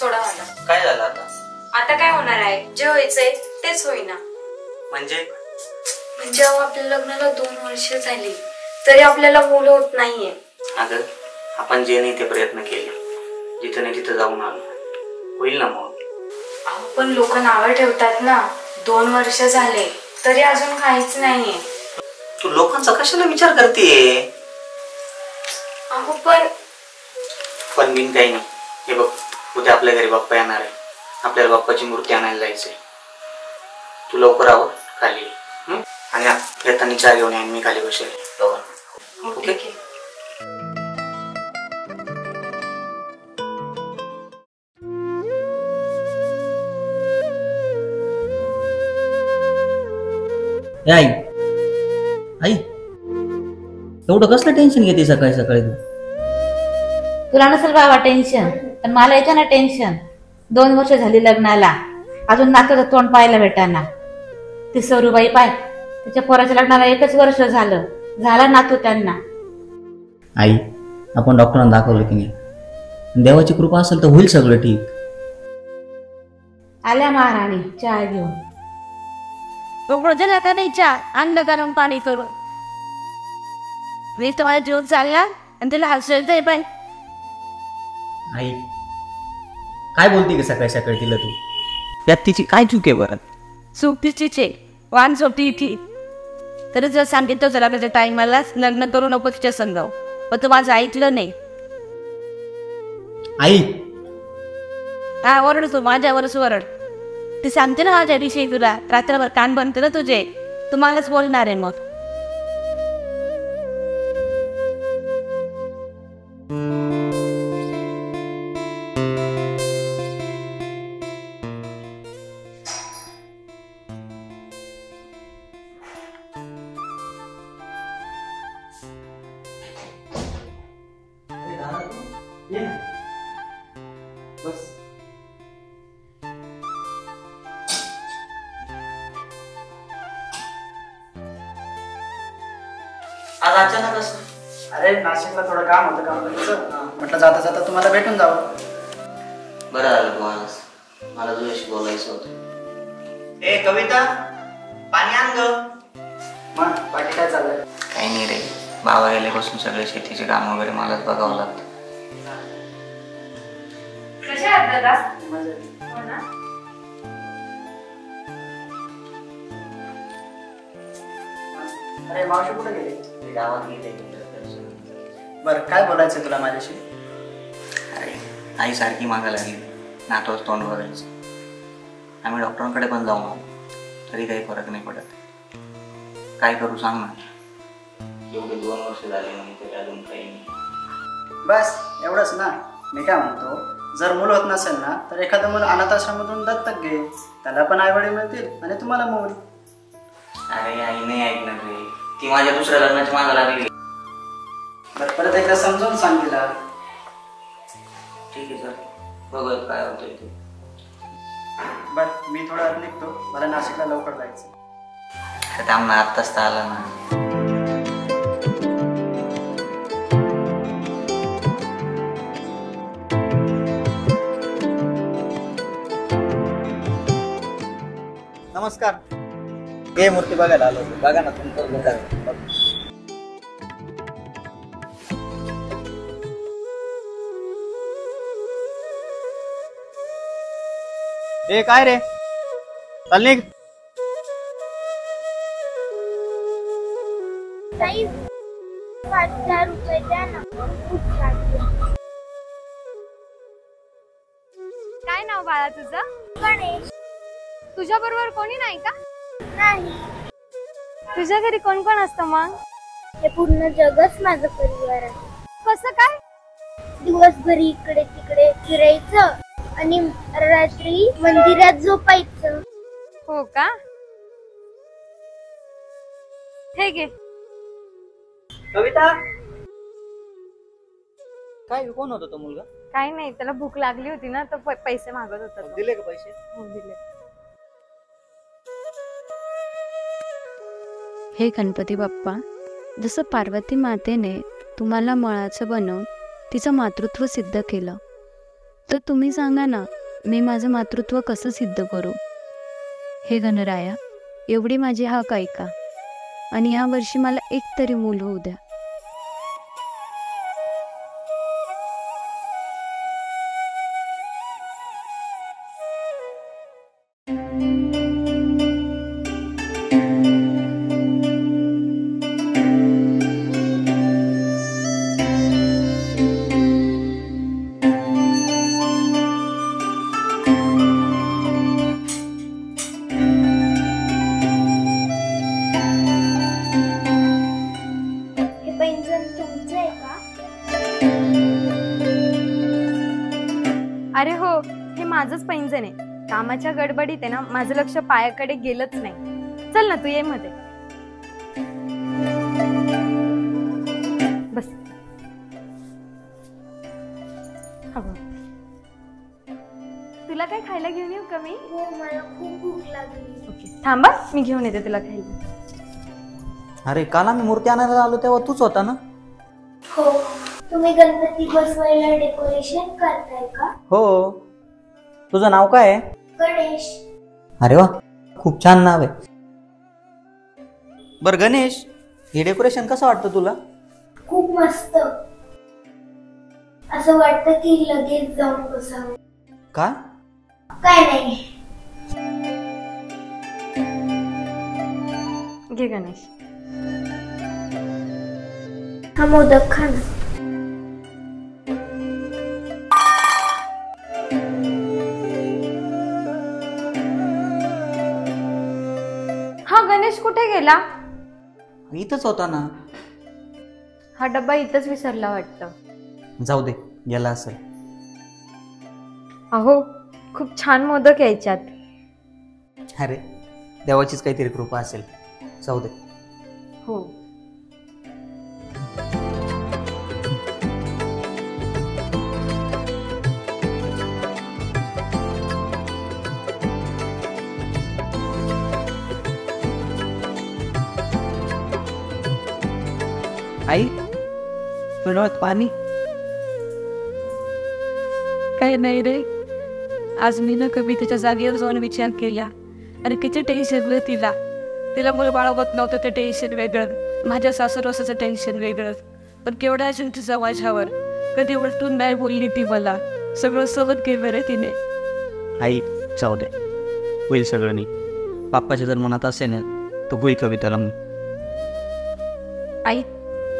सोडा मला. काय झालं आता? आता काय होणार आहे? जे व्हायचंय तेच होईना. म्हणजे आपल्या लग्नाला 2 वर्ष झाली तरी आपल्याला मुलं होत नाहीये. अगं आपण जे नाही ते प्रयत्न केले, जिथं नाही तिथं जाऊन आलो, होईल ना मग. पण लोक नावं ठेवतात ना, 2 वर्ष झाले तरी अजून काहीच नाहीये. तू लोकांचा कशाला विचार करतेय? पण बिन काही नाही. हे बघ, उद्या आपल्या घरी बाप्पा येणार आहे, आपल्याला बाप्पाची मूर्ती आणायला जायचंय. तू लवकर आवर खाली आणि येताना चहा घेऊन येईन, मी खाली बसेल. ओके. आई आई एवढं कसलं टेन्शन घेते सकाळी सकाळी तू? तुला नसेल बाबा टेन्शन, पण मला येतं ना टेन्शन. 2 वर्ष झाली लग्नाला, अजून नात्याचं तोंड पाहायला भेटाना. ती सरूबाई पाय, तिच्या पोराच्या लग्नाला 1च वर्ष झालं, झाला नातू त्यांना. आई आपण डॉक्टरांना दाखवलं की नाही? देवाची कृपा असेल तर होईल सगळं ठीक. आल्या महाराणी चहा घेऊन. का नाही चहा आणलं गरम पाणी करून. मी तुम्हाला जेवण चालला आणि तिला हसवतंय पण. आई काय बोलते की सकाळी सकाळी तिला तू? त्यात तिची काय चूक आहे बरं? सुट्टीची वान सोपती इथे तरी जर सांगितलं चला त्याच्या टाइमालाच लग्न करू नको तिच्या संग, पण तू माझं ऐकलं नाही. आई हा ओरड तू माझ्यावरच ओरड. ती सांगते ना माझ्या दिवशी तुला रात्रभर कान बनते ना तुझे, तुम्हालाच बोलणार आहे मग. आज अचानक असं? अरे नाशिकला थोडं काम होतं कंपनीचं, म्हटलं जाता जाता तुम्हाला भेटून जावं. बरं झालं तू आज, मला तुझ्याशी बोलायचं होतं. ए कविता, पाणी आण ग. मग बाकी काय चाललंय? काही नाही रे, बाबा गेल्यापासून सगळे शेतीचे काम वगैरे मलाच बघावं लागतं. कशा आहात दादा? हो ना. अरे मावशी कुठे गेली? गावात गेले. बरं काय बोलायचं तुला माझ्याशी? अरे आई सारखी मागा लागली, नातोच तोंड बघायचं. आम्ही डॉक्टरांकडे पण जाऊन आलो तरी काही फरक नाही पडत. काय करू सांग ना? एवढे 2 वर्ष झाले नाही तरी अजून काही नाही. बस एवढंच ना. मी काय म्हणतो, जर मूल होत नसेल ना तर एखादं मूल अनाथ आश्रमातून दत्तक घे, त्याला पण आईवडील मिळतील आणि तुम्हाला मूल. अरे आई नाही ऐकणार रे, ती माझ्या दुसऱ्या लग्नाची मागं लागली. बरं परत एकदा समजावून सांग तिला. ठीक आहे सर, बघत काय होतंय ते. बरं मी थोडा वेळ निघतो, मला नाशिकला लवकर जायचं. अरे थांब ना, आत्ताच तर आला ना. नमस्कार. हे मूर्ती बघायला आलो. बघा ना तुमचं. ए काय रे, चल निघ. ताई 5,000 रुपये द्या ना. काय नाव बाळा तुझं? गणेश. तुझ्या बरोबर कोणी नाही का? नाही. तुझ्या घरी कोण कोण असतं मग? हे पूर्ण जगच माझं परिवार आहे. कसं काय? दिवसभर इकडे तिकडे फिरायचं आणि रात्री मंदिरात झोपायचं. हो का? हे घे. कविता, काय कोण होता तो मुलगा? काही नाही, त्याला भूक लागली होती ना तर पैसे मागत होता. दिले का पैसे? हो दिले. हे गणपती बाप्पा, जसं पार्वती मातेने तुम्हाला मळाचं बनवून तिचं मातृत्व सिद्ध केलं, तर तुम्ही सांगा ना, मी माझं मातृत्व कसं सिद्ध करू? हे गणराया, एवढी माझी हाक ऐका आणि ह्या वर्षी मला एक तरी मूल होऊ द्या. हे पैंजण तुमचं आहे का? अरे हो, हे माझंच पैंजण आहे. कामाच्या गडबडीत आहे ना, माझं लक्ष पायाकडे गेलंच नाही. चल ना, तू ये मध्ये बस. अगं, तुला काय खायला घेऊन येऊ का मी? हो, मला खूप भूक लागली. ओके, थांबा, मी घेऊन येते तुला खायला. अरे काल आम्ही मूर्ती आणायला आलो तेव्हा तूच होता ना? हो, तुम्ही गणपती बसवायला डेकोरेशन करताय का? हो. तुझं नाव काय आहे? गणेश. अरे वा, खूप छान नाव आहे. बर गणेश, हे डेकोरेशन कसं वाटतं तुला? खूप मस्त. असं वाटतं की लगेच जाऊन बसावं. का? काय नाही. घे गणेश. हा मोदक खा ना. हा गणेश कुठे गेला? इथंच होता ना. हा डब्बा इथंच विसरला वाटतं. जाऊ दे, गेला असेल. अहो, खूप छान मोदक यायच्यात. अरे देवाचीच काहीतरी कृपा असेल. जाऊ दे. हो. आई, डोळ्यात पाणी. काही नाही रे, आज मी ना कवितेच्या जागेवर जाऊन विचार केला आणि किती टेन्शन तिला तिला मुलं बाळगत नव्हतं ते टेन्शन वेगळं, माझ्या सासरवासाचं टेन्शन वेगळं. पण केवढा असेल तिचा माझ्यावर, कधी उलटून नाही बोलली ती मला. सगळं सहन केलं रे तिने. आई जाऊ दे, होईल सगळं नाही. बाप्पाच्या जर मनात असेल ना तो होईल कविताला. आई,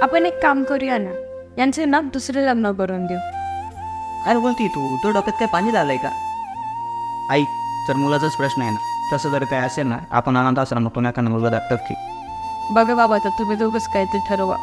आपण एक काम करूया ना, यांचे ना दुसरे लग्न करून देऊ. काय बोलती तू? तो डोक्यात काय पाणी झालंय का? आई, तर मुलाचाच प्रश्न आहे ना. तसं जर काय असेल ना, आपण अनाथ आश्रमातून एखादा मुलगा दाखतात की. बघा बाबा, तर तुम्ही दोघंच काहीतरी ठरवा.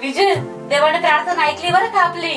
विजय, देवाने प्रार्थना ऐकली बरं का आपली.